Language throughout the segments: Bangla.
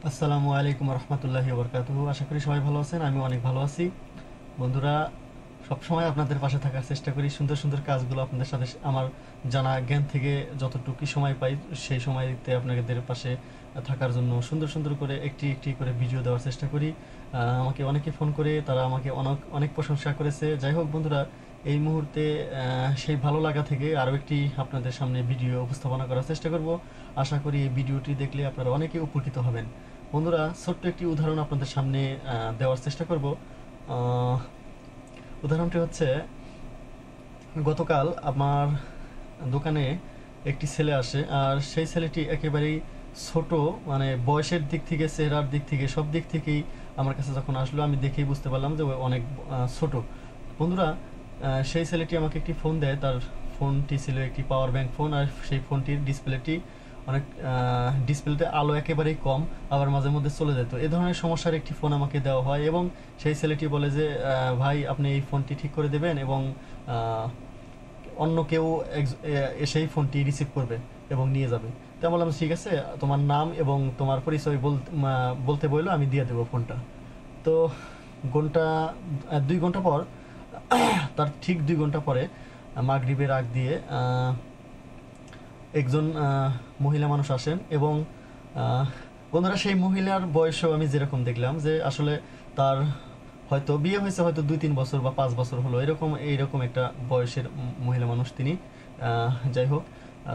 আসসালামু আলাইকুম রহমতুল্লাহি ওবরকাতুহু। আশা করি সবাই ভালো আছেন, আমি অনেক ভালো আছি। বন্ধুরা, সবসময় আপনাদের পাশে থাকার চেষ্টা করি, সুন্দর সুন্দর কাজগুলো আপনাদের সাথে আমার জানা জ্ঞান থেকে যতটুকু সময় পাই সেই সময়তে আপনাদের পাশে থাকার জন্য সুন্দর সুন্দর করে একটি একটি করে ভিডিও দেওয়ার চেষ্টা করি। আমাকে অনেকে ফোন করে তারা আমাকে অনেক অনেক প্রশংসা করেছে। যাই হোক বন্ধুরা, এই মুহূর্তে সেই ভালো লাগা থেকে আরও একটি আপনাদের সামনে ভিডিও উপস্থাপনা করার চেষ্টা করব। আশা করি এই ভিডিওটি দেখলে আপনারা অনেকে উপকৃত হবেন। বন্ধুরা, ছোট্ট একটি উদাহরণ আপনাদের সামনে দেওয়ার চেষ্টা করব। আহ, উদাহরণটি হচ্ছে, গতকাল আমার দোকানে একটি ছেলে আসে, আর সেই ছেলেটি একেবারেই ছোট, মানে বয়সের দিক থেকে, চেহারার দিক থেকে, সব দিক থেকেই আমার কাছে যখন আসলো আমি দেখেই বুঝতে পারলাম যে ও অনেক ছোট। বন্ধুরা, সেই ছেলেটি আমাকে একটি ফোন দেয়। তার ফোনটি ছিল একটি পাওয়ার ব্যাংক ফোন, আর সেই ফোনটির ডিসপ্লেটি অনেক, ডিসপ্লেতে আলো একেবারেই কম, আবার মাঝে মধ্যে চলে যেত। এ ধরনের সমস্যার একটি ফোন আমাকে দেওয়া হয়, এবং সেই ছেলেটি বলে যে ভাই, আপনি এই ফোনটি ঠিক করে দেবেন, এবং আহ, অন্য কেউ এসেই ফোনটি রিসিভ করবে এবং নিয়ে যাবে। তা বললাম, ঠিক আছে, তোমার নাম এবং তোমার পরিচয় বলতে বললো, আমি দিয়ে দেবো ফোনটা। তো ঘন্টা 2 ঘন্টা পর, তার ঠিক 2 ঘন্টা পরে, মাগরিবের আগ দিয়ে একজন মহিলা মানুষ আসেন, এবং আহ, বন্ধুরা, সেই মহিলার বয়সও আমি যেরকম দেখলাম যে আসলে তার হয়তো বিয়ে হয়েছে হয়তো 2-3 বছর বা 5 বছর হলো, এরকম এইরকম একটা বয়সের মহিলা মানুষ তিনি। যাই হোক,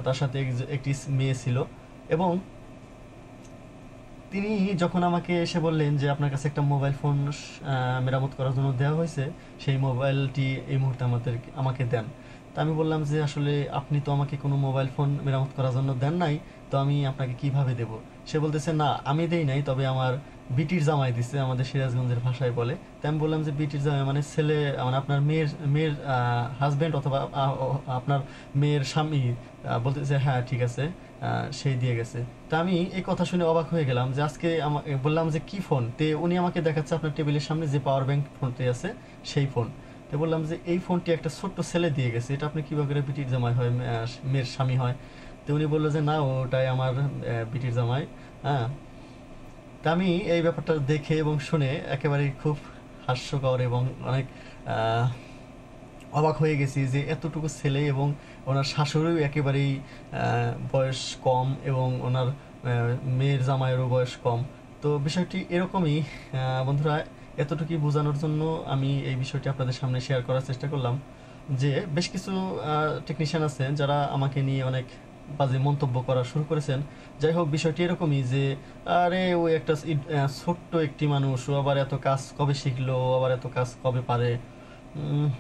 তার সাথে একটি মেয়ে ছিল, এবং তিনি যখন আমাকে এসে বললেন যে আপনার কাছে একটা মোবাইল ফোন মেরামত করার জন্য দেওয়া হয়েছে, সেই মোবাইলটি এই মুহূর্তে আমাকে দেন। তা আমি বললাম যে আসলে আপনি তো আমাকে কোনো মোবাইল ফোন মেরামত করার জন্য দেন নাই, তো আমি আপনাকে কিভাবে দেব? সে বলতেছে, না আমি দেই নাই, তবে আমার বিটির জামাই দিছে, আমাদের সিরাজগঞ্জের ভাষায় বলে। তাই আমি বললাম যে বিটির জামাই মানে ছেলে, মানে আপনার মেয়ের মেয়ের হাজব্যান্ড, অথবা আপনার মেয়ের স্বামী? বলতেছে, হ্যাঁ ঠিক আছে, সেই দিয়ে গেছে। তা আমি এই কথা শুনে অবাক হয়ে গেলাম যে আজকে বললাম যে কি ফোন, তে উনি আমাকে দেখাচ্ছে আপনার টেবিলের সামনে যে পাওয়ার ব্যাংক ফোনটি আছে সেই ফোন। তো বললাম যে এই ফোনটি একটা ছোট্ট ছেলে দিয়ে গেছে, এটা আপনি কীভাবে করে বিটির জামাই হয়, মেয়ের স্বামী হয়? তো উনি বললো যে না, ওটাই আমার বিটির জামাই। হ্যাঁ। তা আমি এই ব্যাপারটা দেখে এবং শুনে একেবারেই খুব হাস্যকর এবং অনেক আহ, অবাক হয়ে গেছি যে এতটুকু ছেলে, এবং ওনার শাশুড়িও একেবারেই বয়স কম, এবং ওনার মেয়ের জামাইয়েরও বয়স কম। তো বিষয়টি এরকমই। বন্ধুরা, এতটুকুই বোঝানোর জন্য আমি এই বিষয়টি আপনাদের সামনে শেয়ার করার চেষ্টা করলাম যে বেশ কিছু টেকনিশিয়ান আছেন যারা আমাকে নিয়ে অনেক বাজে মন্তব্য করা শুরু করেছেন। যাই হোক, বিষয়টি এরকমই যে আরে ওই একটা ছোট্ট একটি মানুষ, ও আবার এত কাজ কবে শিখলো, ও আবার এত কাজ কবে পারে।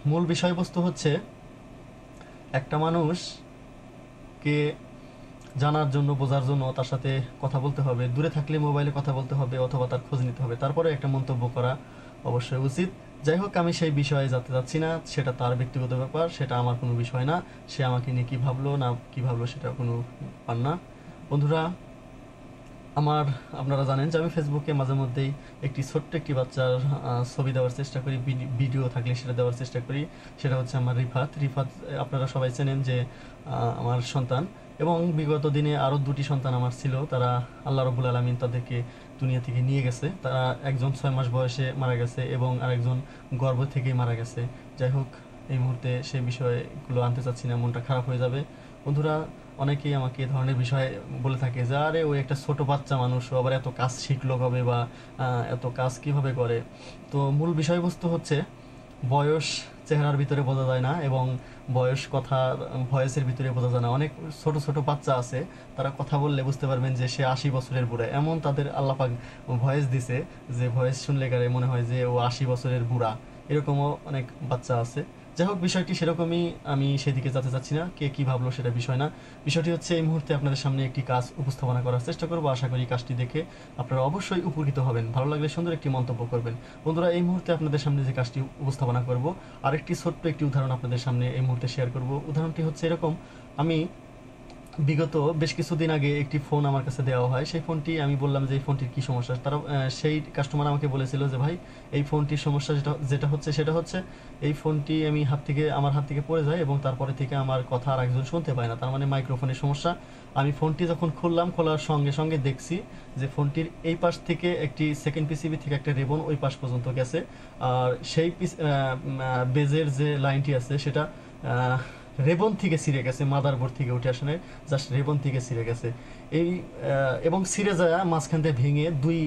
মূল বিষয়বস্তু হচ্ছে, একটা মানুষকে জানার জন্য, বোঝার জন্য তার সাথে কথা বলতে হবে, দূরে থাকলে মোবাইলে কথা বলতে হবে অথবা তার খোঁজ নিতে হবে, তারপরে একটা মন্তব্য করা অবশ্যই উচিত। যাই হোক, আমি সেই বিষয়ে যেতে যাচ্ছি না, সেটা তার ব্যক্তিগত ব্যাপার, সেটা আমার কোনো বিষয় না। সে আমাকে নিয়ে কী ভাবলো না কী ভাবলো সেটা কোনো ব্যাপার না। বন্ধুরা, আপনারা জানেন যে আমি ফেসবুকে মাঝে মধ্যেই একটি ছোট্ট একটি বাচ্চার ছবি দেওয়ার চেষ্টা করি, ভিডিও থাকলে সেটা দেওয়ার চেষ্টা করি। সেটা হচ্ছে আমার রিফাত। আপনারা সবাই চেনেন যে আমার সন্তান, এবং বিগত দিনে আরও 2টি সন্তান আমার ছিল। তারা আল্লাহ রবুল আলমিন তাদেরকে দুনিয়া থেকে নিয়ে গেছে। তারা একজন 6 মাস বয়সে মারা গেছে, এবং আরেকজন গর্ভ থেকেই মারা গেছে। যাই হোক, এই মুহূর্তে সেই বিষয়গুলো আনতে চাচ্ছি না, মনটা খারাপ হয়ে যাবে। বন্ধুরা, অনেকেই আমাকে এ ধরনের বিষয় বলে থাকে যে আরে ওই একটা ছোট বাচ্চা মানুষ, ও আবার এত কাজ শিখলো কবে, বা এত কাজ কিভাবে করে। তো মূল বিষয়বস্তু হচ্ছে, বয়স চেহারার ভিতরে বোঝা যায় না, এবং বয়স কথা ভয়েসের ভিতরে বোঝা যায় না। অনেক ছোট ছোট বাচ্চা আছে, তারা কথা বললে বুঝতে পারবেন যে সে 80 বছরের বুড়া, এমন তাদের আল্লাপাক ভয়েস দিছে যে ভয়েস শুনলে গারে মনে হয় যে ও 80 বছরের বুড়া। এরকমও অনেক বাচ্চা আছে। যাই হোক, বিষয়টি সেরকমই, আমি সেদিকে যেতে চাচ্ছি না, কে কী ভাবলো সেটা বিষয় না। বিষয়টি হচ্ছে, এই মুহূর্তে আপনাদের সামনে একটি কাজ উপস্থাপনা করার চেষ্টা করবো। আশা করি কাজটি দেখে আপনারা অবশ্যই উপকৃত হবেন, ভালো লাগলে সুন্দর একটি মন্তব্য করবেন। বন্ধুরা, এই মুহূর্তে আপনাদের সামনে যে কাজটি উপস্থাপনা করব, আরেকটি ছোট্ট একটি উদাহরণ আপনাদের সামনে এই মুহূর্তে শেয়ার করব। উদাহরণটি হচ্ছে এরকম, আমি বিগত বেশ কিছুদিন আগে একটি ফোন আমার কাছে দেওয়া হয়। সেই ফোনটি, আমি বললাম যে এই ফোনটির কী সমস্যা, তারা সেই কাস্টমার আমাকে বলেছিল যে ভাই, এই ফোনটির সমস্যা যেটা যেটা হচ্ছে সেটা হচ্ছে এই ফোনটি আমার হাত থেকে পড়ে যায়, এবং তারপরে থেকে আমার কথা আর একজন শুনতে পায় না, তার মানে মাইক্রোফোনের সমস্যা। আমি ফোনটি যখন খুললাম, খোলার সঙ্গে সঙ্গে দেখছি যে ফোনটির এই পাশ থেকে একটি সেকেন্ড পিসিবি থেকে একটা রেবন ওই পাশ পর্যন্ত গেছে। আর সেই বেজের যে লাইনটি আছে সেটা রেবন থেকে ছিঁড়ে গেছে, মাদারবোর্ড থেকে উঠে আসে নাই, জাস্ট রেবন থেকে ছিঁড়ে গেছে। এই এবং ছিঁড়ে যায় মাঝখান থেকে ভেঙে দুই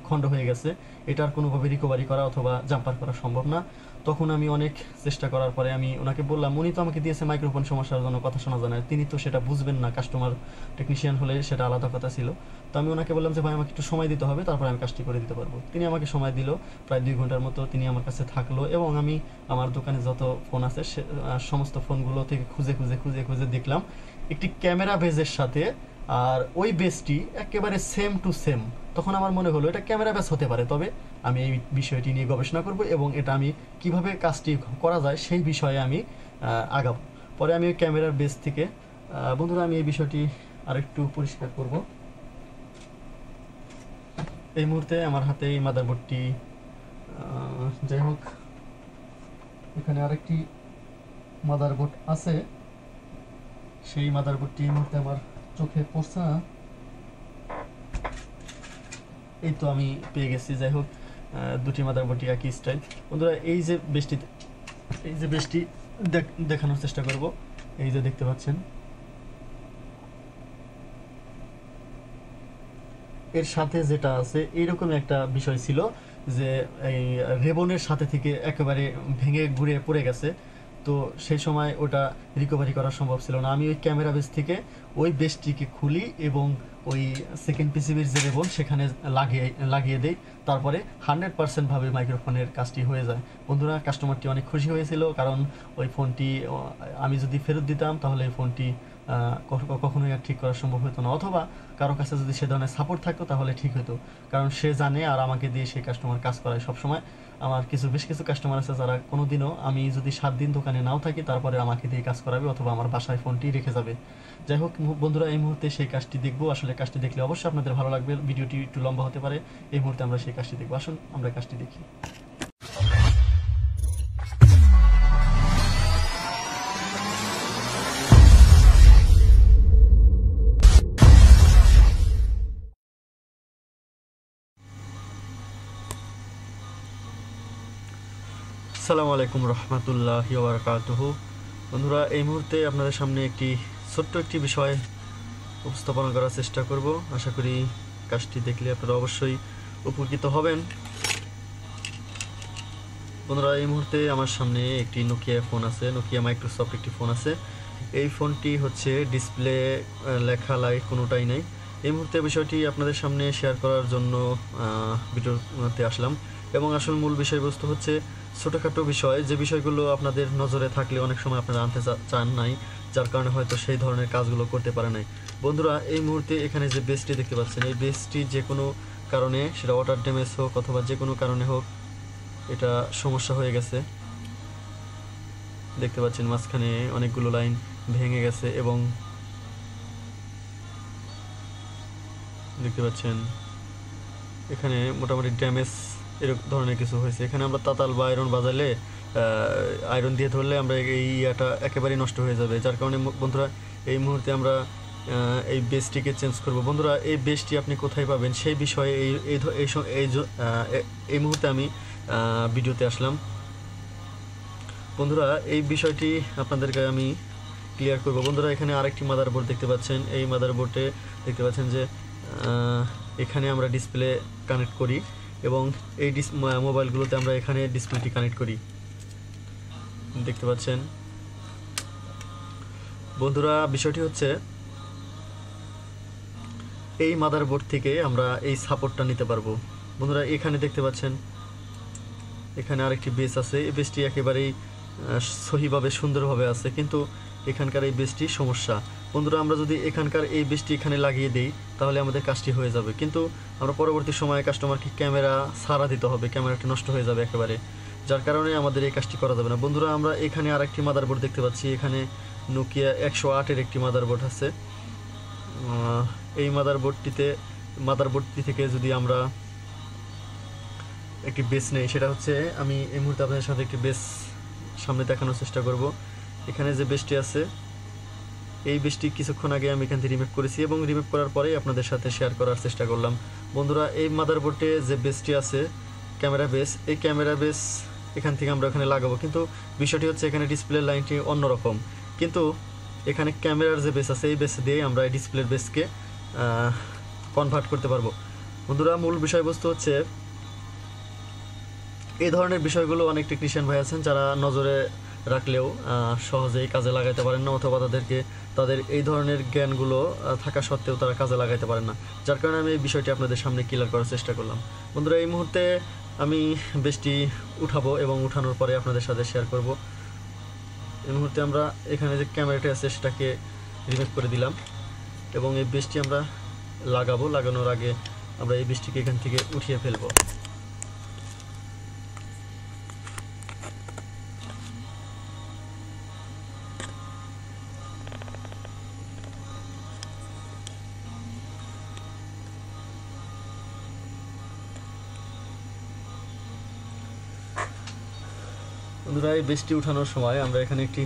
খণ্ড হয়ে গেছে। এটার কোনোভাবে রিকভারি করা অথবা জাম্পার করা সম্ভব না। তখন আমি অনেক চেষ্টা করার পরে আমি ওনাকে বললাম, উনি তো আমাকে দিয়েছে মাইক্রোফোন সমস্যার জন্য কথা শোনা যায় না, তিনি তো সেটা বুঝবেন না, কাস্টমার টেকনিশিয়ান হলে সেটা আলাদা কথা ছিল। তো আমি ওনাকে বললাম যে ভাই আমাকে একটু সময় দিতে হবে, তারপরে আমি কাজটি করে দিতে পারবো। তিনি আমাকে সময় দিল, প্রায় 2 ঘন্টার মতো তিনি আমার কাছে থাকলো এবং আমি আমার দোকানে যত ফোন আছে সমস্ত ফোনগুলো থেকে খুঁজে খুঁজে খুঁজে খুঁজে দেখলাম একটি ক্যামেরা বেজের সাথে আর ওই বেসটি একেবারে সেম টু সেম। তখন আমার মনে হলো এটা ক্যামেরা বেস হতে পারে, তবে আমি এই বিষয়টি নিয়ে গবেষণা করব এবং এটা আমি কিভাবে কাজটি করা যায় সেই বিষয়ে আমি আগাবো। পরে আমি ওই ক্যামেরার বেস থেকে বন্ধুরা আমি এই বিষয়টি আরেকটু পরিষ্কার করব। এই মুহূর্তে আমার হাতে এই মাদারবোর্ডটি, যাই হোক এখানে আরেকটি মাদারবোর্ড আছে, সেই মাদারবোর্ডটি এই মুহূর্তে আমার চোখে পড়ছে না। এই তো আমি পেয়ে গেছি। যাই হোক দুটি মাদারবোর্ডই একই স্টাইল। বন্ধুরা এই যে বেসটি দেখানোর চেষ্টা করব। এই যে দেখতে পাচ্ছেন, এর সাথে যেটা আছে এইরকম একটা বিষয় ছিল যে এই রেবনের সাথে থেকে একেবারে ভেঙে ঘুরে পড়ে গেছে। তো সেই সময় ওটা রিকভারি করা সম্ভব ছিল না। আমি ওই ক্যামেরা বেস থেকে ওই বেসটিকে খুলি এবং ওই সেকেন্ড পিসিবির যে রেবন সেখানে লাগিয়ে দেই, তারপরে 100% ভাবে মাইক্রোফোনের কাজটি হয়ে যায়। বন্ধুরা কাস্টমারটি অনেক খুশি হয়েছিল, কারণ ওই ফোনটি আমি যদি ফেরত দিতাম তাহলে এই ফোনটি কখনোই আর ঠিক করা সম্ভব হতো না, অথবা কারো কাছে যদি সে ধরনের সাপোর্ট থাকতো তাহলে ঠিক হতো, কারণ সে জানে আর আমাকে দিয়ে সেই কাস্টমার কাজ করায় সবসময়। আমার বেশ কিছু কাস্টমার আছে যারা কোনোদিনও আমি যদি 7 দিন দোকানে নাও থাকি তারপরে আমাকে দিয়ে কাজ করাবে অথবা আমার বাসায় ফোনটি রেখে যাবে। যাই হোক বন্ধুরা এই মুহূর্তে সেই কাজটি দেখবো। আসলে কাজটি দেখলে অবশ্যই আপনাদের ভালো লাগবে, ভিডিওটি একটু লম্বা হতে পারে। এই মুহূর্তে আমরা সেই কাজটি দেখবো, আসুন আমরা কাজটি দেখি। আসসালামু আলাইকুম রহমতুল্লাহি ওয়া বারাকাতুহু। বন্ধুরা এই মুহূর্তে আপনাদের সামনে ছোট্ট একটি বিষয় উপস্থাপন করার চেষ্টা করব। আশা করি কাজটি দেখলে আপনারা অবশ্যই উপকৃত হবেন। বন্ধুরা এই মুহূর্তে আমার সামনে একটি নোকিয়া ফোন আছে, নোকিয়া মাইক্রোসফট একটি ফোন আছে। এই ফোনটি হচ্ছে ডিসপ্লে লেখা লাইট কোনোটাই নেই। এই মুহূর্তে বিষয়টি আপনাদের সামনে শেয়ার করার জন্য ভিডিওতে আসলাম, এবং আসল মূল বিষয়বস্তু হচ্ছে ছোটোখাটো বিষয়, যে বিষয়গুলো আপনাদের নজরে থাকলে অনেক সময় আপনারা আনতে চান নাই, যার কারণে হয়তো সেই ধরনের কাজগুলো করতে পারে নাই। বন্ধুরা এই মুহূর্তে এখানে যে বেসটি দেখতে পাচ্ছেন, এই বেসটি যে কোনো কারণে, সেটা ওয়াটার ড্যামেজ হোক অথবা যে কোনো কারণে হোক, এটা সমস্যা হয়ে গেছে। দেখতে পাচ্ছেন মাঝখানে অনেকগুলো লাইন ভেঙে গেছে এবং দেখতে পাচ্ছেন এখানে মোটামুটি ড্যামেজ এরকম ধরনের কিছু হয়েছে। এখানে আমরা তাতাল বা আয়রন বাজালে, আয়রন দিয়ে ধরলে আমরা এই ইয়াটা একেবারেই নষ্ট হয়ে যাবে, যার কারণে বন্ধুরা এই মুহূর্তে আমরা এই বেসটিকে চেঞ্জ করব। বন্ধুরা এই বেসটি আপনি কোথায় পাবেন সেই বিষয়ে এই মুহূর্তে আমি ভিডিওতে আসলাম। বন্ধুরা এই বিষয়টি আপনাদেরকে আমি ক্লিয়ার করব। বন্ধুরা এখানে আরেকটি মাদারবোর্ড দেখতে পাচ্ছেন, এই মাদারবোর্ডে দেখতে পাচ্ছেন যে এখানে আমরা ডিসপ্লে কানেক্ট করি এবং এই মোবাইলগুলোতে আমরা এখানে ডিসপ্লেটি কানেক্ট করি, দেখতে পাচ্ছেন। বন্ধুরা বিষয়টি হচ্ছে এই মাদারবোর্ড থেকে আমরা এই সাপোর্টটা নিতে পারবো। বন্ধুরা এখানে দেখতে পাচ্ছেন এখানে আরেকটি বেস আছে, এই বেসটি একেবারেই সহিভাবে সুন্দরভাবে আছে, কিন্তু এখানকার এই বেসটি সমস্যা। বন্ধুরা আমরা যদি এখানকার এই বেসটি এখানে লাগিয়ে দিই তাহলে আমাদের কাজটি হয়ে যাবে, কিন্তু আমরা পরবর্তী সময়ে কাস্টমারকে ক্যামেরা সারা দিতে হবে, ক্যামেরাটি নষ্ট হয়ে যাবে একেবারে, যার কারণে আমাদের এই কাজটি করা যাবে না। বন্ধুরা আমরা এখানে আরেকটি মাদারবোর্ড দেখতে পাচ্ছি, এখানে নোকিয়া 108-এর একটি মাদারবোর্ড আছে। এই মাদারবোর্ডটি থেকে যদি আমরা একটি বেস নেই, সেটা হচ্ছে আমি এই মুহূর্তে আপনাদের সাথে একটি বেস সামনে দেখানোর চেষ্টা করব। এখানে যে বেসটি আছে এই বেসটি কিছুক্ষণ আগে আমি এখান থেকে রিমুভ করেছি এবং রিমুভ করার পরেই আপনাদের সাথে শেয়ার করার চেষ্টা করলাম। বন্ধুরা, এই মাদারবোর্ডে যে বেসটি আছে ক্যামেরা বেস, এই ক্যামেরা বেস এখান থেকে আমরা ওখানে লাগাবো, কিন্তু বিষয়টি হচ্ছে এখানে ডিসপ্লে লাইনটি অন্যরকম, কিন্তু এখানে ক্যামেরার যে বেস আছে এই বেস দিয়েই আমরা এই ডিসপ্লের বেসকে কনভার্ট করতে পারবো। বন্ধুরা, মূল বিষয়বস্তু হচ্ছে এই ধরনের বিষয়গুলো অনেক টেকনিশিয়ান ভাই আছেন যারা নজরে রাখলেও সহজেই কাজে লাগাতে পারেন না, অথবা তাদের এই ধরনের জ্ঞানগুলো থাকা সত্ত্বেও তারা কাজে লাগাতে পারেন না, যার কারণে আমি এই বিষয়টি আপনাদের সামনে ক্লিয়ার করার চেষ্টা করলাম। বন্ধুরা, এই মুহূর্তে আমি বেসটি উঠাবো এবং উঠানোর পরে আপনাদের সাথে শেয়ার করব। এই মুহূর্তে আমরা এখানে যে ক্যামেরাটি আছে সেটাকে রিমুভ করে দিলাম এবং এই বেসটি আমরা লাগানোর আগে আমরা এই বেসটিকে এখান থেকে উঠিয়ে ফেলবো। বন্ধুরা, এই বেসটি উঠানোর সময় আমরা এখানে একটি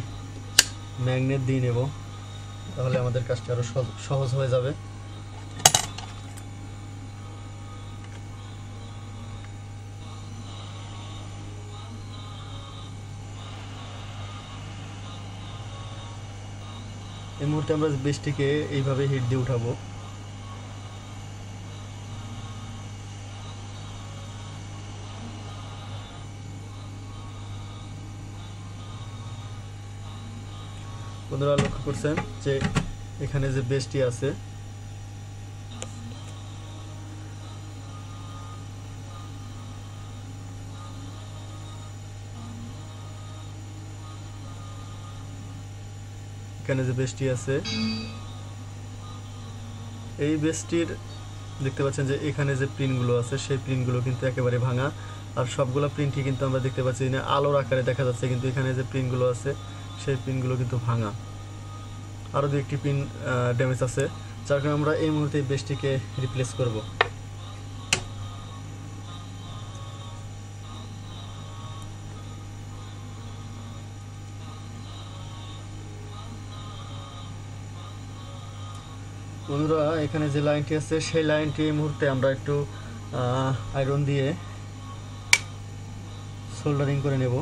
ম্যাগনেট দিয়ে নেব, তাহলে আমাদের কাজটা আরো সহজ হয়ে যাবে। এই মুহূর্তে আমরা বেসটিকে এইভাবে হিট দিয়ে উঠাবো। বন্ধুরা, লক্ষ্য করছেন যে এখানে যে বেসটি আছে এই বেসটির দেখতে পাচ্ছেন যে এখানে যে প্রিন্টগুলো আছে সেই প্রিন্টগুলো কিন্তু একেবারে ভাঙা, আর সবগুলো প্রিন্টই কিন্তু আমরা দেখতে পাচ্ছি না আলোর আকারে দেখা যাচ্ছে, কিন্তু এখানে যে প্রিন্টগুলো আছে সেই পিনগুলো কিন্তু ভাঙা, আরও দু একটি পিন ড্যামেজ আছে, যার কারণে আমরা এই মুহূর্তে বেসটিকে রিপ্লেস করব। বন্ধুরা, এখানে যে লাইনটি আছে সেই লাইনটি এই মুহূর্তে আমরা একটু আয়রন দিয়ে সোল্ডারিং করে নেব।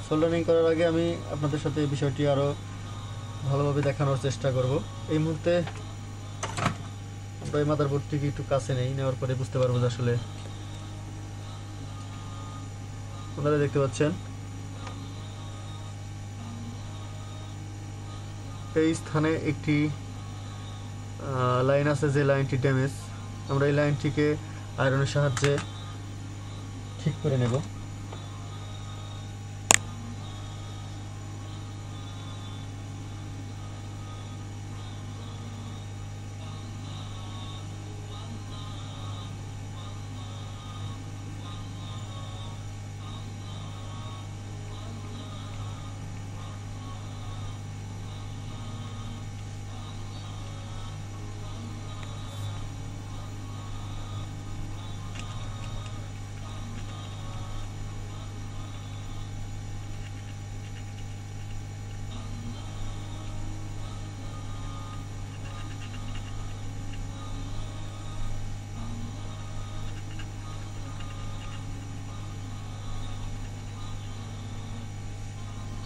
সোল্ডারিং করার আগে আমি আপনাদের সাথে এই বিষয়টি আরও ভালোভাবে দেখানোর চেষ্টা করব। এই মুহূর্তে আমরা এই মাদারবোর্ডটিকে একটু কাছে নেওয়ার পরে বুঝতে পারবো যে আসলে আপনারা দেখতে পাচ্ছেন এই স্থানে একটি লাইন আছে যে লাইনটি ড্যামেজ, আমরা এই লাইনটিকে আয়রনের সাহায্যে ঠিক করে নেব।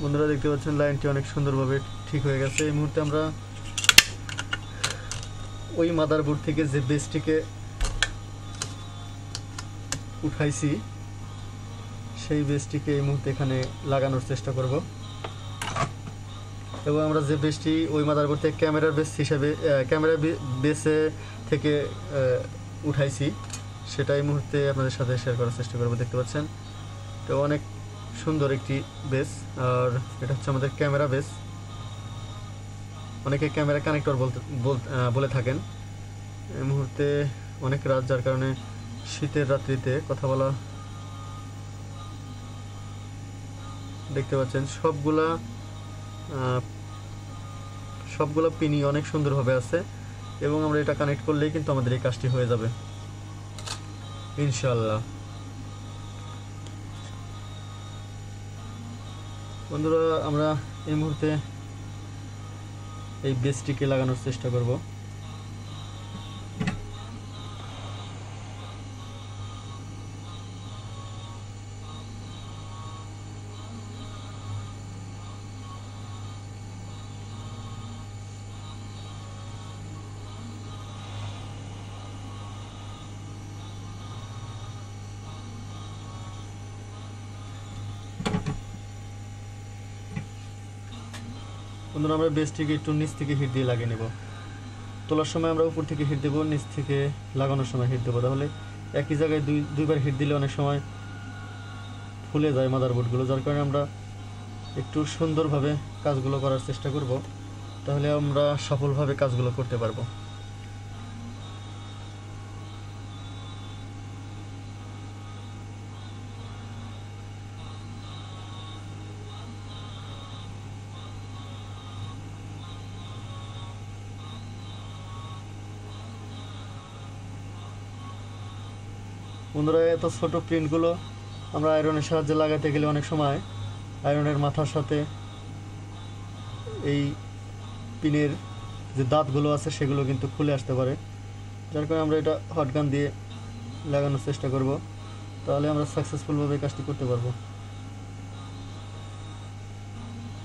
বন্ধুরা, দেখতে পাচ্ছেন লাইনটি অনেক সুন্দরভাবে ঠিক হয়ে গেছে। এই মুহূর্তে আমরা ওই মাদারবোর্ড থেকে যে বেসটিকে উঠাইছি সেই বেসটিকে এই মুহূর্তে এখানে লাগানোর চেষ্টা করব, এবং আমরা যে বেসটি ওই মাদারবোর্ড থেকে ক্যামেরার বেস হিসেবে বেসে থেকে উঠাইছি সেটা এই মুহূর্তে আপনাদের সাথে শেয়ার করার চেষ্টা করব। দেখতে পাচ্ছেন তো অনেক সুন্দর একটি বেস, আর এটা হচ্ছে আমাদের ক্যামেরা বেস। অনেকে ক্যামেরা কানেক্টর বলে থাকেন। এই মুহূর্তে অনেক রাত, যার কারণে শীতের রাত্রিতে কথা বলা। দেখতে পাচ্ছেন সবগুলা পিনই অনেক সুন্দরভাবে আছে, এবং আমরা এটা কানেক্ট করলেই কিন্তু আমাদের এই কাজটি হয়ে যাবে ইনশাআল্লাহ। বন্ধুরা, আমরা এই মুহূর্তে এই বেসটিকে লাগানোর চেষ্টা করব। বন্ধুরা আমরা বেসটিকে একটু নিচ থেকে হিট দিয়ে লাগিয়ে নেব। তোলার সময় আমরা উপর থেকে হিট দেবো, নিচ থেকে লাগানোর সময় হিট দেবো, তাহলে একই জায়গায় দুইবার হিট দিলে অনেক সময় ফুলে যায় মাদারবোর্ডগুলো, যার কারণে আমরা একটু সুন্দরভাবে কাজগুলো করার চেষ্টা করব, তাহলে আমরা সফলভাবে কাজগুলো করতে পারবো। বন্ধুরা এত ছোট প্রিন্টগুলো আমরা আয়রনের সাহায্যে লাগাতে গেলে অনেক সময় আয়রনের মাথার সাথে এই পিনের যে দাঁতগুলো আছে সেগুলো কিন্তু খুলে আসতে পারে, যার কারণে আমরা এটা হট গান দিয়ে লাগানোর চেষ্টা করব, তাহলে আমরা সাকসেসফুলভাবে কাজটি করতে পারবো।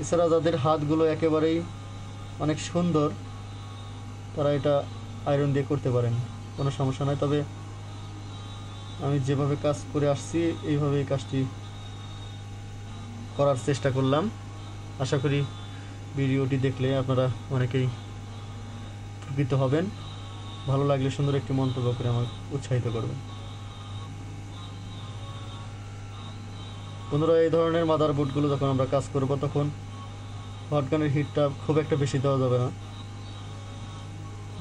এছাড়া যাদের হাতগুলো একেবারেই অনেক সুন্দর তারা এটা আয়রন দিয়ে করতে পারেন, কোনো সমস্যা নয়। তবে আমি যেভাবে কাজ করে আসছি এইভাবেই কাজটি করার চেষ্টা করলাম। আশা করি ভিডিওটি দেখলে আপনারা অনেকেই উপকৃত হবেন। ভালো লাগলে সুন্দর একটি মন্তব্য করে আমাকে উৎসাহিত করবেন। বন্ধুরা এই ধরনের মাদারবোর্ডগুলো যখন আমরা কাজ করব তখন হটগানের হিটটা খুব একটা বেশি দেওয়া যাবে না,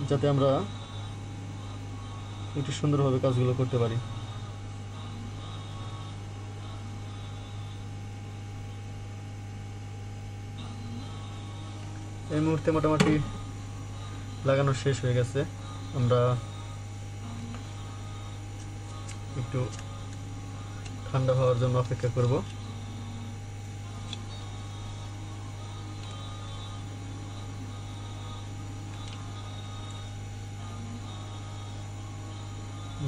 যাতে আমরা একটু সুন্দরভাবে কাজগুলো করতে পারি। এই মুহূর্তে মোটামুটি লাগানো শেষ হয়ে গেছে, আমরা একটু ঠান্ডা হওয়ার জন্য অপেক্ষা করব।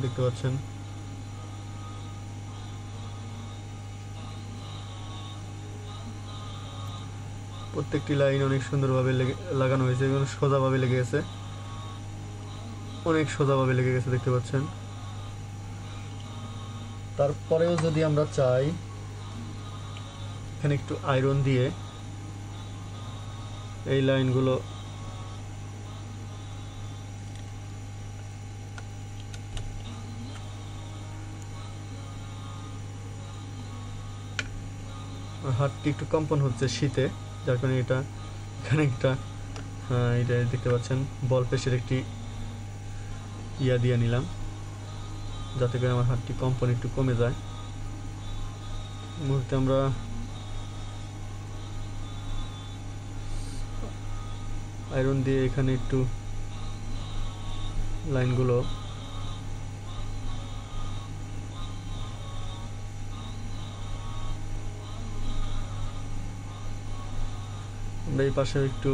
দেখতে পাচ্ছেন প্রত্যেকটি লাইন অনেক সুন্দরভাবে লাগানো হয়েছে এবং সোজাভাবে লেগে গেছে, অনেক সোজাভাবে লেগে গেছে দেখতে পাচ্ছেন। তারপরেও যদি আমরা চাই এখানে একটু আয়রন দিয়ে এই লাইনগুলো হাতটি একটু কম্পন হচ্ছে শীতে, যার কারণে এটা এখানে একটা এটা দেখতে পাচ্ছেন বল পেশের একটি ইয়া দিয়ে নিলাম, যাতে করে আমার হাতটি কম্পন একটু কমে যায়। এই মুহূর্তে আমরা আয়রন দিয়ে এখানে একটু লাইনগুলো আমরা এই পাশে একটু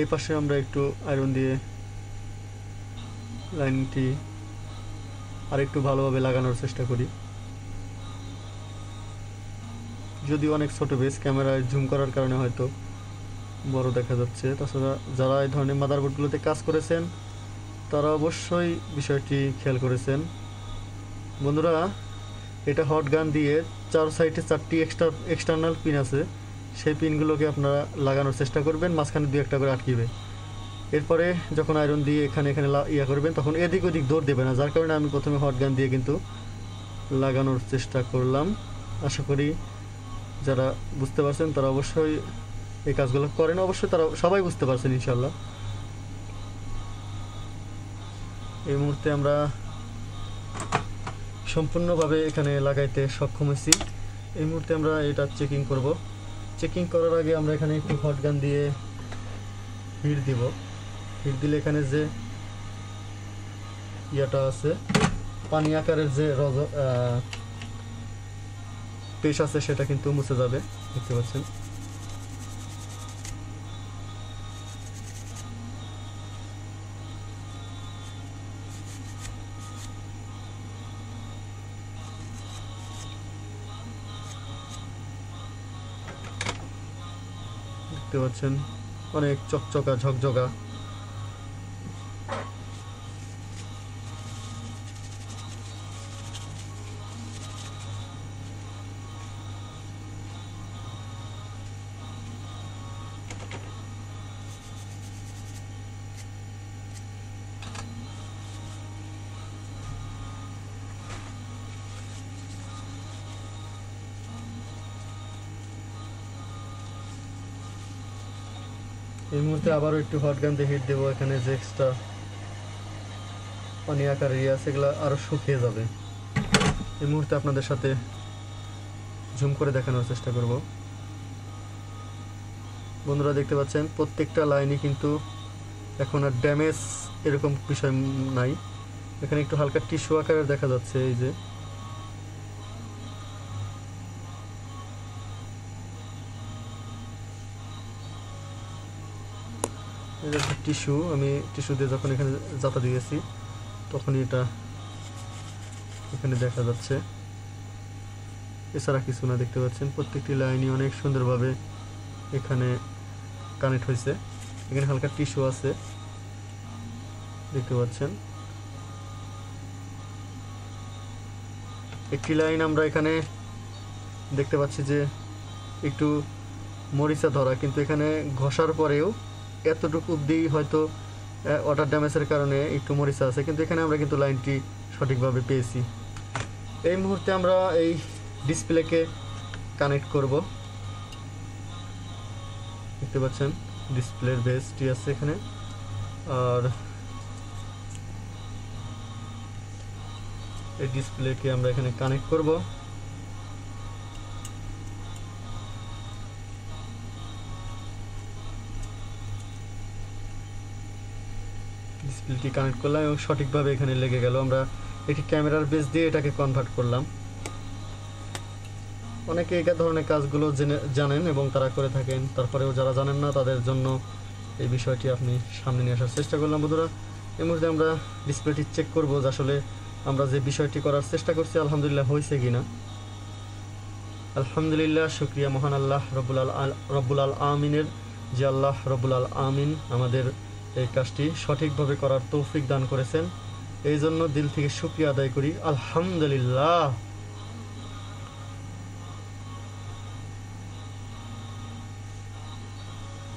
এই পাশে আমরা একটু আয়রন দিয়ে লাইনটি আর একটু ভালোভাবে লাগানোর চেষ্টা করি। যদি অনেক ছোট বেস, ক্যামেরায় জুম করার কারণে হয়তো বড় দেখা যাচ্ছে। তাছাড়া যারা এই ধরনের মাদারবোর্ডগুলোতে কাজ করেছেন তারা অবশ্যই বিষয়টি খেয়াল করেছেন। বন্ধুরা এটা হট গান দিয়ে চার সাইডে 4টি এক্সটার্নাল পিন আছে, সেই পিনগুলোকে আপনারা লাগানোর চেষ্টা করবেন, মাঝখানে 2-1টা করে আটকিবে। এরপরে যখন আয়রন দিয়ে এখানে ইয়া করবেন তখন এদিক ওদিক দৌড় দেবে না, যার কারণে আমি প্রথমে হট গান দিয়ে কিন্তু লাগানোর চেষ্টা করলাম। আশা করি যারা বুঝতে পারছেন তারা অবশ্যই এই কাজগুলো করেন, অবশ্যই তারা সবাই বুঝতে পারছেন ইনশাল্লাহ। এই মুহূর্তে আমরা সম্পূর্ণভাবে এখানে লাগাইতে সক্ষম হয়েছি। এই মুহূর্তে আমরা এটা চেকিং করব। চেকিং করার আগে আমরা এখানে একটু হট গান দিয়ে হিট দিব। হিট দিলে এখানে যে ইয়াটা আছে, পানি আকারের যে পেশ আছে সেটা কিন্তু মুছে যাবে, দেখতে পাচ্ছেন। দেখতে পাচ্ছেন অনেক চকচকা ঝকঝকা। এই মুহূর্তে আবারও একটু হট গান দিয়ে হিট দেবো। এখানে যে এক্সট্রা পানি আকার ইয়ে আছে এগুলো আরও শুকিয়ে যাবে। এই মুহূর্তে আপনাদের সাথে জুম করে দেখানোর চেষ্টা করব। বন্ধুরা দেখতে পাচ্ছেন প্রত্যেকটা লাইনই কিন্তু এখন আর ড্যামেজ এরকম বিষয় নাই। এখানে একটু হালকা টিস্যু আকারের দেখা যাচ্ছে, এই যে টিস্যু, আমি টিস্যু দিয়ে যখন এখানে জাতা দিয়েছি তখনই এটা এখানে দেখা যাচ্ছে, এছাড়া কিছু না। দেখতে পাচ্ছেন প্রত্যেকটি লাইনই অনেক সুন্দরভাবে এখানে কানেক্ট হয়েছে। এখানে হালকা টিস্যু আছে, দেখতে পাচ্ছেন। একটি লাইন আমরা এখানে দেখতে পাচ্ছি যে একটু মরিচা ধরা, কিন্তু এখানে ঘষার পরেও এতটুকু অবধি হয়তো ওয়াটার ড্যামেজের কারণে একটু মরিচা আছে, কিন্তু এখানে আমরা কিন্তু লাইনটি সঠিকভাবে পেয়েছি। এই মুহূর্তে আমরা এই ডিসপ্লেকে কানেক্ট করব। দেখতে পাচ্ছেন ডিসপ্লের বেসটি আছে এখানে, আর এই ডিসপ্লেকে আমরা এখানে কানেক্ট করব। ডিসপ্লেটি কানেক্ট করলাম এবং সঠিকভাবে এখানে লেগে গেল। আমরা একটি ক্যামেরার বেস দিয়ে এটাকে কনভার্ট করলাম। অনেকে এই ধরনের কাজগুলো জানেন এবং তারা করে থাকেন, তারপরেও যারা জানেন না তাদের জন্য এই বিষয়টি আপনি সামনে নিয়ে আসার চেষ্টা করলাম। বন্ধুরা এই মুহূর্তে আমরা ডিসপ্লেটি চেক করব যে আসলে আমরা যে বিষয়টি করার চেষ্টা করছি আলহামদুলিল্লাহ হয়েছে কিনা। আলহামদুলিল্লাহ, শুকরিয়া মহান আল্লাহ রব্বুল আমিনের, যে আল্লাহ রব্বুল আমিন আমাদের এই কাজটি সঠিকভাবে করার তৌফিক দান করেছেন। এই জন্য দিল থেকে শুকরিয়া আদায় করি, আলহামদুলিল্লাহ।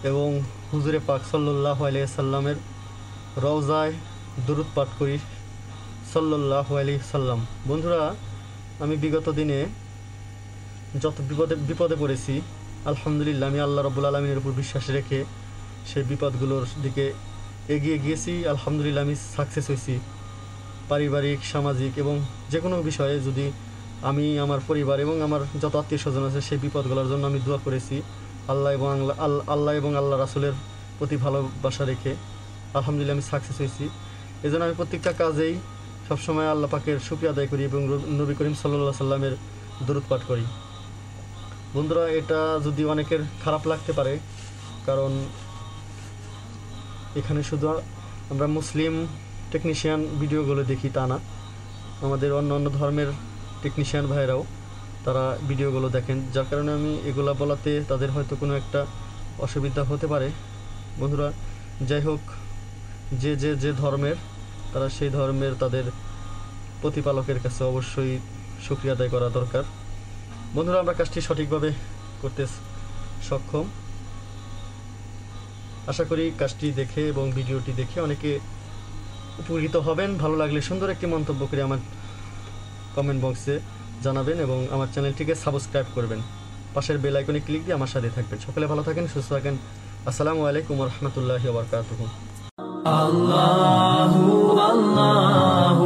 এবং হুজুরে পাক সাল্লাল্লাহু আলাইহি সাল্লামের রওজায় দুরূদ পাঠ করি, সাল্লাল্লাহু আলাইহি সাল্লাম। বন্ধুরা আমি বিগত দিনে যত বিপদে পড়েছি আলহামদুলিল্লাহ আমি আল্লাহ রাব্বুল আলামিনের উপর বিশ্বাস রেখে সেই বিপদগুলোর দিকে এগিয়ে গিয়েছি। আলহামদুলিল্লাহ আমি সাকসেস হয়েছি। পারিবারিক, সামাজিক এবং যে কোনো বিষয়ে যদি আমি, আমার পরিবার এবং আমার যত আত্মীয় স্বজন আছে সেই বিপদগুলোর জন্য আমি দোয়া করেছি আল্লাহ এবং আল্লাহ রাসূলের প্রতি ভালোবাসা রেখে, আলহামদুলিল্লাহ আমি সাকসেস হয়েছি। এই জন্য আমি প্রত্যেকটা কাজেই সবসময় আল্লাহ পাকের শুকরিয়া আদায় করি এবং নবী করিম সাল্লাল্লাহু আলাইহি সাল্লামের দরুদ পাঠ করি। বন্ধুরা এটা যদি অনেকের খারাপ লাগতে পারে, কারণ এখানে শুধু আমরা মুসলিম টেকনিশিয়ান ভিডিওগুলো দেখি তা না, আমাদের অন্য ধর্মের টেকনিশিয়ান ভাইরাও তারা ভিডিওগুলো দেখেন, যার কারণে আমি এগুলা বলাতে তাদের হয়তো কোনো একটা অসুবিধা হতে পারে। বন্ধুরা যাই হোক, যে ধর্মের তারা সেই ধর্মের তাদের প্রতিপালকের কাছে অবশ্যই শুকরিয়া আদায় করা দরকার। বন্ধুরা আমরা কাজটি সঠিকভাবে করতে সক্ষম। আশা করি কাজটি দেখে এবং ভিডিওটি দেখে অনেকে উপকৃত হবেন। ভালো লাগলে সুন্দর একটি মন্তব্য করে আমার কমেন্ট বক্সে জানাবেন এবং আমার চ্যানেলটিকে সাবস্ক্রাইব করবেন। পাশের বেল আইকনে ক্লিক দিয়ে আমার সাথে থাকবেন। সকলে ভালো থাকেন, সুস্থ থাকেন। আসসালামু আলাইকুম ওয়া রাহমাতুল্লাহি ওয়া বারাকাতুহু। আল্লাহু আল্লাহু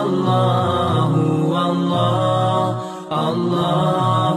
আল্লাহু আল্লাহ আল্লাহ।